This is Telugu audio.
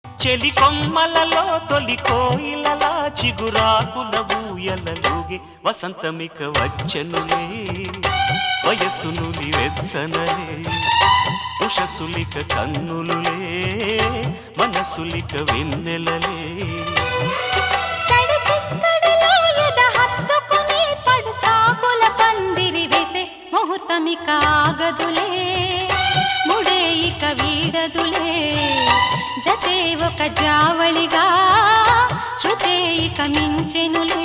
చెలి కొమ్మలలో తొలి కోయిలలా చిగురాకుల ఊయలలుగే వసంతమిక వచ్చనులే వయస్సునులి వెచ్చనలే ఉషసులిక కన్నులులే మనసులిక వెన్నెలలే ముహూర్తమిక ఆగదులే ముడే ఇక వీడదులే జతే ఒక జావళిగా శృతే ఇక మించెనులే